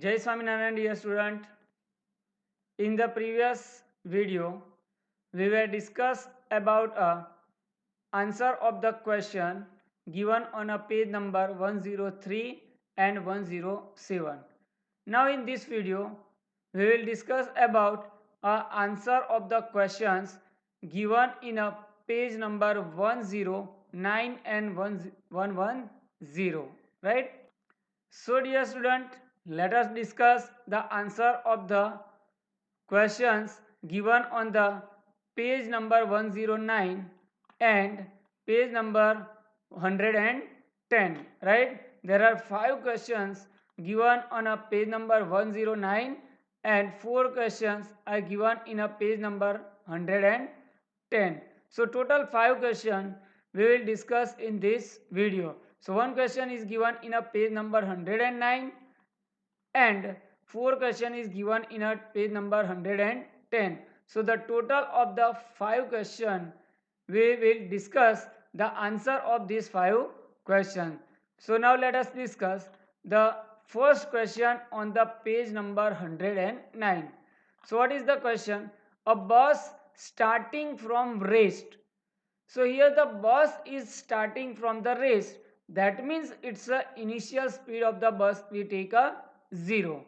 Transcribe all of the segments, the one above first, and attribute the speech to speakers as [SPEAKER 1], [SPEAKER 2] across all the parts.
[SPEAKER 1] Jai Swaminarayan, dear student. In the previous video, we will discuss about a answer of the question given on a page number 103 and 107. Now in this video, we will discuss about a answer of the questions given in a page number 109 and 110, right? So dear student, let us discuss the answer of the questions given on the page number 109 and page number 110, right? There are 5 questions given on a page number 109 and 4 questions are given in a page number 110. So total 5 questions we will discuss in this video. So one question is given in a page number 109 and 4 question is given in a page number 110. So the total of the 5 question we will discuss the answer of these 5 questions. So now let us discuss the first question on the page number 109. So what is the question? A bus starting from rest. So here the bus is starting from the rest. That means it's the initial speed of the bus we take a 0.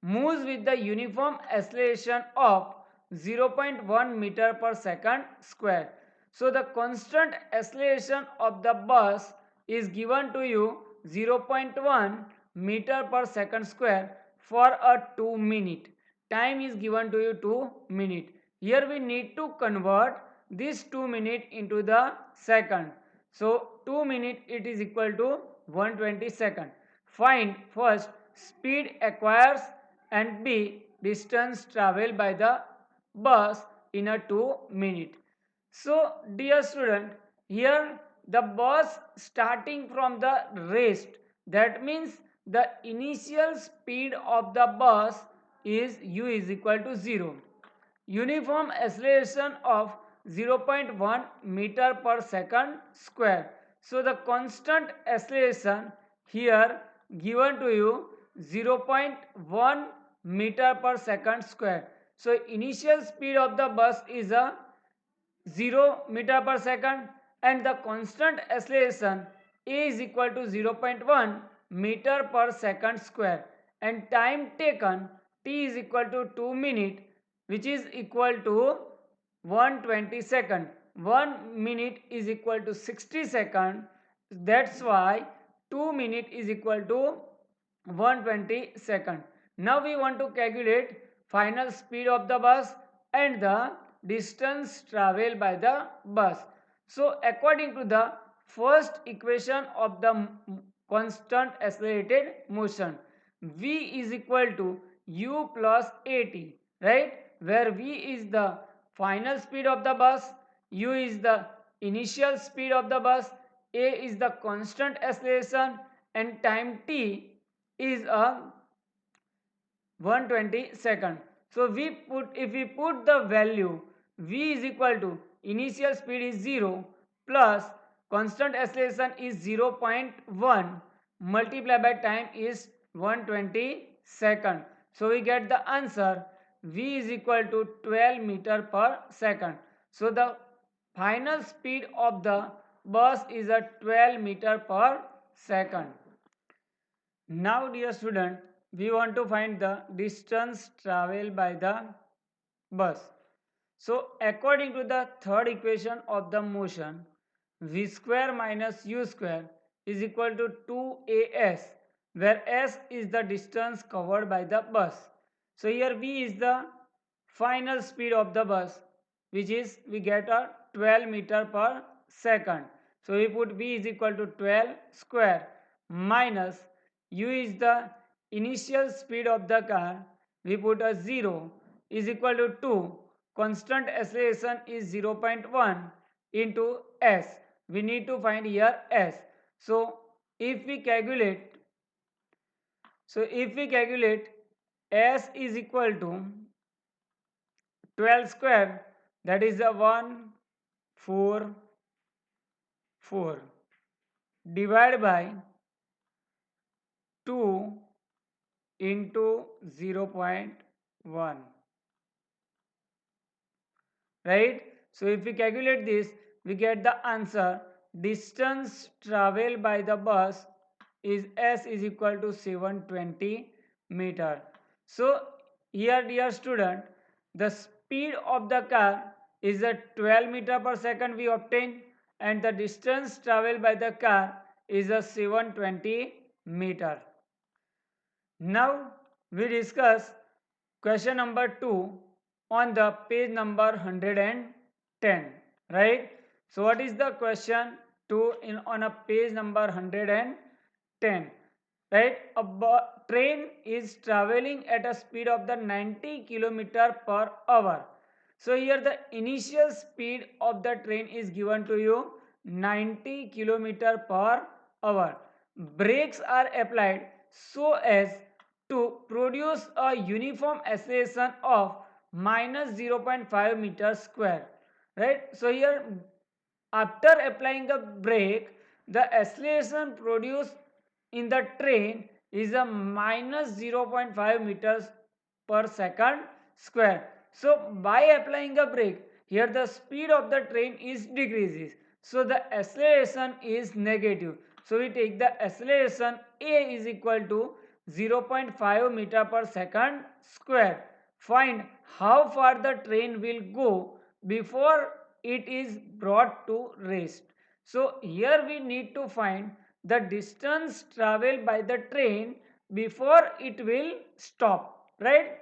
[SPEAKER 1] Moves with the uniform acceleration of 0.1 meter per second square. So the constant acceleration of the bus is given to you 0.1 meter per second square for a 2 minute. Time is given to you 2 minute. Here we need to convert this 2 minute into the second. So 2 minute it is equal to 120 second. Find first speed acquires and B distance traveled by the bus in a 2 minute. So dear student, here the bus starting from the rest, that means the initial speed of the bus is u is equal to 0. Uniform acceleration of 0.1 meter per second square. So the constant acceleration here given to you 0.1 meter per second square. So initial speed of the bus is a 0 meter per second and the constant acceleration a is equal to 0.1 meter per second square and time taken t is equal to 2 minute, which is equal to 120 second. 1 minute is equal to 60 second. That's why 2 minute is equal to 120 second. Now we want to calculate final speed of the bus and the distance traveled by the bus. So according to the first equation of the constant accelerated motion, v is equal to u plus at, right? Where v is the final speed of the bus, u is the initial speed of the bus, a is the constant acceleration and time t is a 120 second. So if we put the value v is equal to initial speed is 0 plus constant acceleration is 0.1 multiplied by time is 120 second. So we get the answer v is equal to 12 meter per second. So the final speed of the bus is a 12 meter per second. Now dear student, we want to find the distance traveled by the bus. So according to the third equation of the motion, v square minus u square is equal to 2as, where s is the distance covered by the bus. So here v is the final speed of the bus, which is we get a 12 meter per second. So we put v is equal to 12 square minus u is the initial speed of the car, we put a 0 is equal to 2, constant acceleration is 0.1 into s. We need to find here s. So if we calculate s is equal to 12 square, that is a 144 divided by 2 into 0.1, right? So if we calculate this, we get the answer. Distance traveled by the bus is S is equal to 720 meter. So here, dear student, the speed of the car is a 12 meter per second we obtain, and the distance traveled by the car is a 720 meter. Now we discuss question number 2 on the page number 110, right? So what is the question 2 in on a page number 110, right? Train is traveling at a speed of the 90 kilometer per hour. So here the initial speed of the train is given to you 90 kilometer per hour. Brakes are applied so as to produce a uniform acceleration of minus 0.5 meters square, right? So here, after applying the brake, the acceleration produced in the train is a minus 0.5 meters per second square. So by applying a brake, here the speed of the train is decreases, so the acceleration is negative. So we take the acceleration A is equal to 0.5 meter per second square. Find how far the train will go before it is brought to rest. So here we need to find the distance traveled by the train before it will stop, right?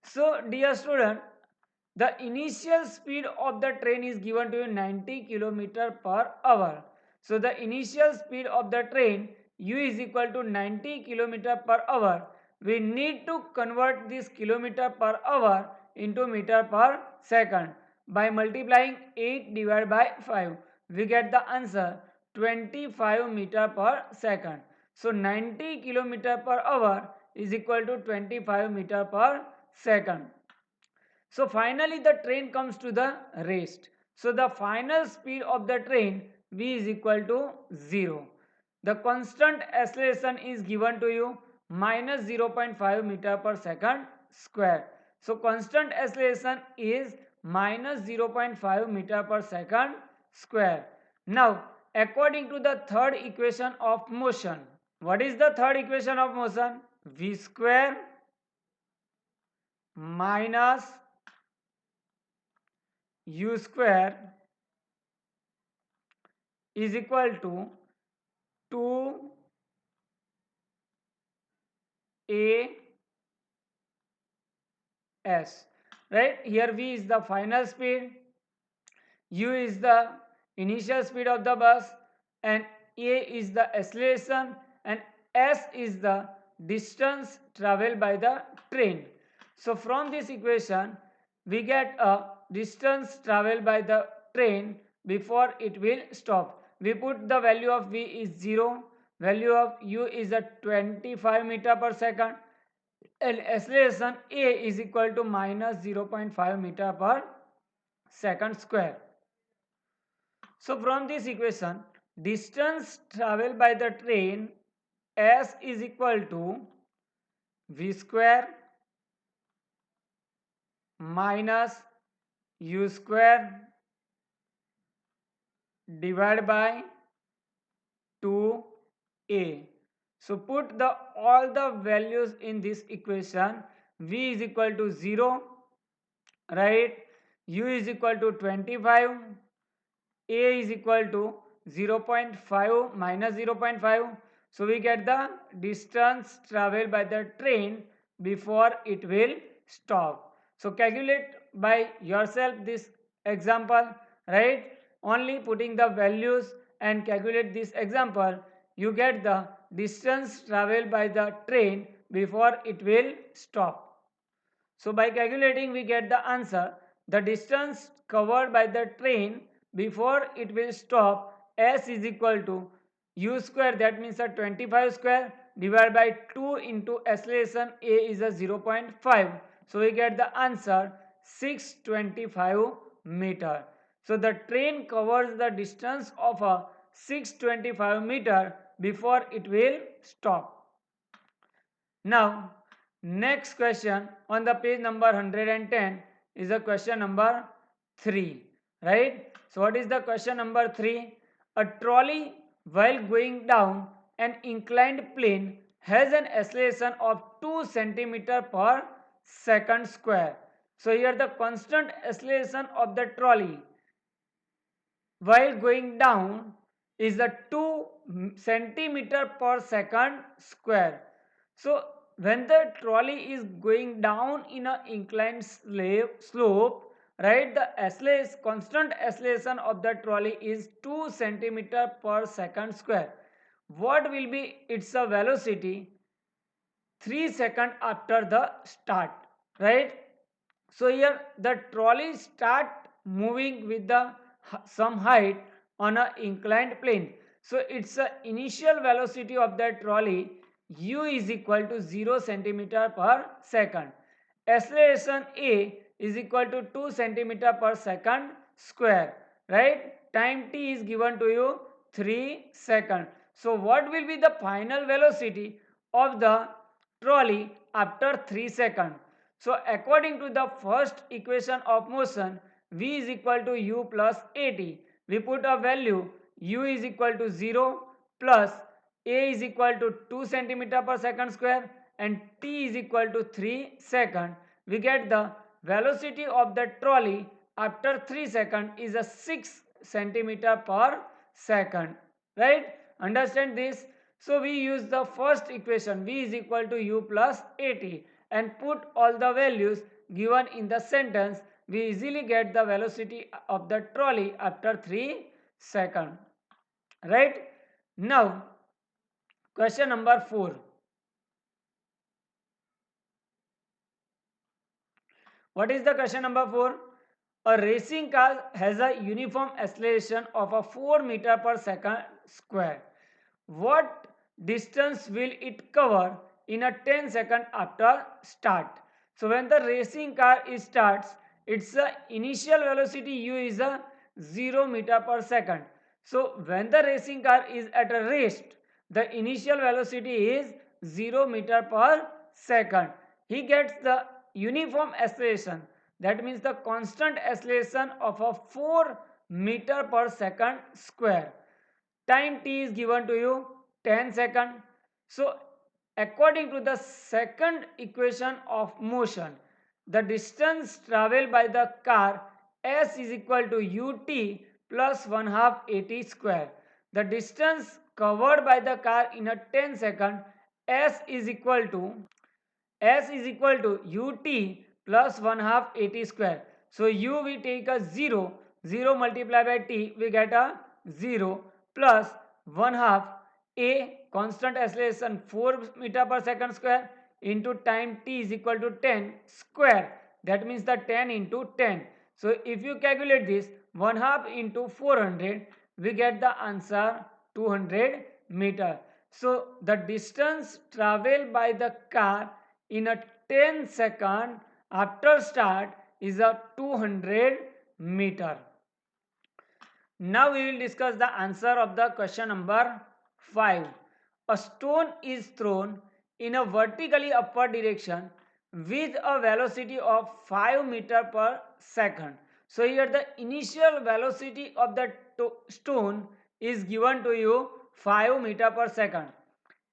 [SPEAKER 1] So dear student, the initial speed of the train is given to you 90 km per hour. So the initial speed of the train u is equal to 90 km per hour. We need to convert this kilometer per hour into meter per second. By multiplying 8 divided by 5, we get the answer 25 meter per second. So 90 km per hour is equal to 25 meter per second. So finally the train comes to the rest. So the final speed of the train v is equal to 0. The constant acceleration is given to you minus 0.5 meter per second square. So constant acceleration is minus 0.5 meter per second square. Now according to the third equation of motion, what is the third equation of motion? V square minus u square is equal to 2as, right? Here v is the final speed, u is the initial speed of the bus, and a is the acceleration, and s is the distance traveled by the train. So from this equation we get a distance traveled by the train before it will stop. We put the value of v is 0, value of u is a 25 meter per second, and acceleration a is equal to minus 0.5 meter per second square. So from this equation, distance traveled by the train s is equal to v square minus u square divided by 2a. So put the all the values in this equation. V is equal to 0, right? U is equal to 25, a is equal to 0.5 minus 0.5. So we get the distance traveled by the train before it will stop. So calculate by yourself this example, right? Only putting the values and calculate this example, you get the distance traveled by the train before it will stop. So by calculating we get the answer. The distance covered by the train before it will stop s is equal to u square, that means a 25 square, divided by 2 into acceleration a is a 0.5. So we get the answer 625 meter. So the train covers the distance of a 625 meter before it will stop. Now, next question on the page number 110 is the question number 3, right? So, what is the question number 3? A trolley while going down an inclined plane has an acceleration of 2 centimeter per second square. So, here the constant acceleration of the trolley while going down is the 2 centimeter per second square. So when the trolley is going down in an inclined slope, right, the constant acceleration of the trolley is 2 centimeter per second square. What will be its velocity 3 seconds after the start, right? So here the trolley start moving with the some height on an inclined plane. So its initial velocity of the trolley u is equal to 0 centimeter per second. Acceleration a is equal to 2 centimeter per second square, right? Time t is given to you 3 seconds. So what will be the final velocity of the trolley after 3 seconds? So according to the first equation of motion, v is equal to u plus at. We put a value u is equal to 0 plus a is equal to 2 centimeter per second square and t is equal to 3 second. We get the velocity of the trolley after 3 seconds is a 6 centimeter per second. Right? Understand this? So we use the first equation v is equal to u plus at and put all the values given in the sentence. We easily get the velocity of the trolley after 3 seconds. Right? Now, question number 4. What is the question number 4? A racing car has a uniform acceleration of a 4 meter per second square. What distance will it cover in a 10 second after start? So when the racing car starts, its initial velocity u is a 0 meter per second. So when the racing car is at a rest, the initial velocity is 0 meter per second. He gets the uniform acceleration, that means the constant acceleration of a 4 meter per second square. Time t is given to you 10 seconds. So according to the second equation of motion, the distance traveled by the car s is equal to ut plus 1 half at square. The distance covered by the car in a 10 second s is equal to ut plus 1 half at square. So u we take a 0, 0 multiplied by t we get a 0 plus 1 half a constant acceleration 4 meter per second square into time t is equal to 10 square, that means the 10 into 10. So if you calculate this 1 half into 400 we get the answer 200 meter. So the distance traveled by the car in a 10 second after start is a 200 meter. Now we will discuss the answer of the question number 5. A stone is thrown in a vertically upward direction with a velocity of 5 meter per second. So here the initial velocity of the stone is given to you 5 meter per second.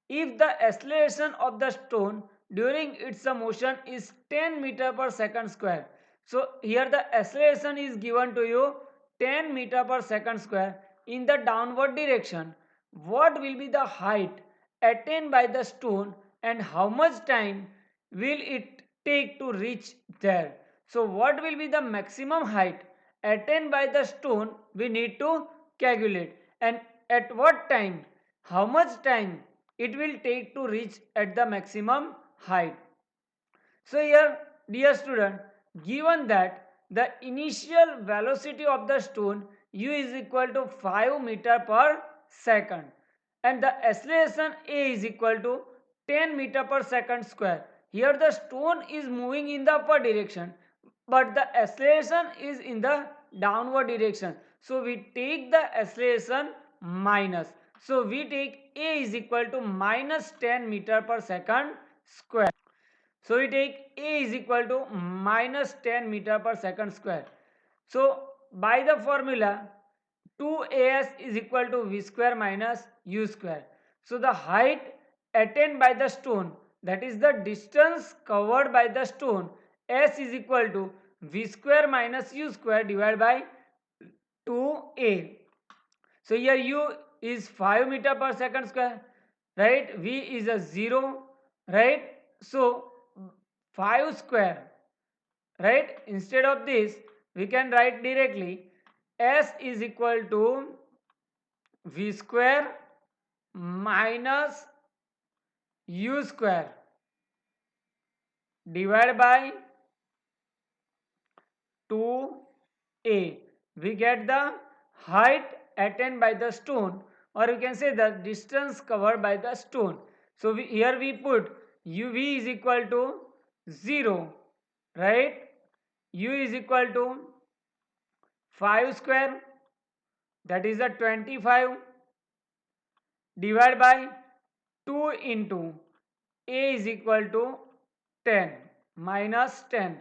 [SPEAKER 1] If the acceleration of the stone during its motion is 10 meter per second square, so here the acceleration is given to you 10 meter per second square in the downward direction. What will be the height attained by the stone and how much time will it take to reach there? So what will be the maximum height attained by the stone we need to calculate, and at what time, how much time it will take to reach at the maximum height. So here, dear student, given that the initial velocity of the stone u is equal to 5 meter per second and the acceleration a is equal to 10 meter per second square. Here the stone is moving in the upward direction but the acceleration is in the downward direction. So we take the acceleration minus. So we take a is equal to minus 10 meter per second square. So we take A is equal to minus 10 meter per second square. So by the formula 2as is equal to v square minus u square. So the height attained by the stone, that is the distance covered by the stone, s is equal to v square minus u square divided by 2a. So here u is 5 meter per second square, right? V is a 0, right? So 5 square, right? Instead of this we can write directly s is equal to v square minus u square divided by 2a. We get the height attained by the stone, or you can say the distance covered by the stone. So here we put uv is equal to 0, right? U is equal to 5 square, that is a 25, divided by 2 into a is equal to 10 minus 10.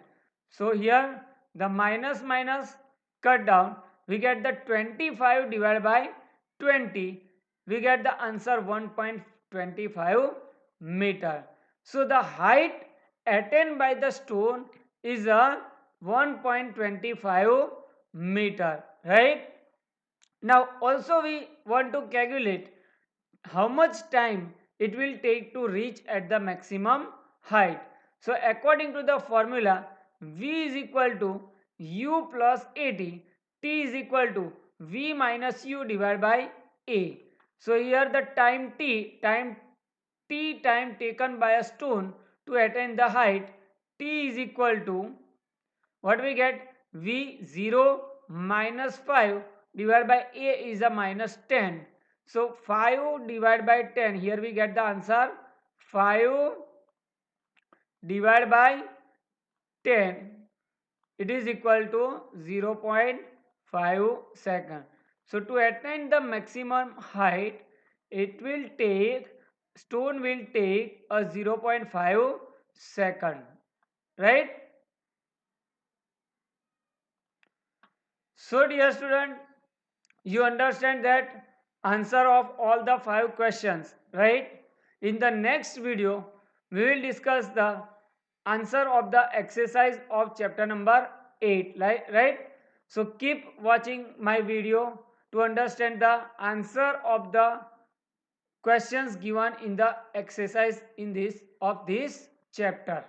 [SPEAKER 1] So here the minus minus cut down, we get the 25 divided by 20, we get the answer 1.25 meter. So the height attained by the stone is a 1.25 meter, right? Now also we want to calculate how much time it will take to reach at the maximum height. So according to the formula, v is equal to u plus at, t is equal to v minus u divided by a. So here the time taken by a stone to attain the height, t is equal to, what we get, v 0 minus 5 divided by a is a minus 10. So 5 divided by 10, here we get the answer 5 divided by 10, it is equal to 0.5 second. So to attain the maximum height, stone will take a 0.5 second, right? So dear student, you understand that answer of all the 5 questions, right? In the next video, we will discuss the answer of the exercise of chapter number 8, right? So keep watching my video to understand the answer of the questions given in the exercise of this chapter.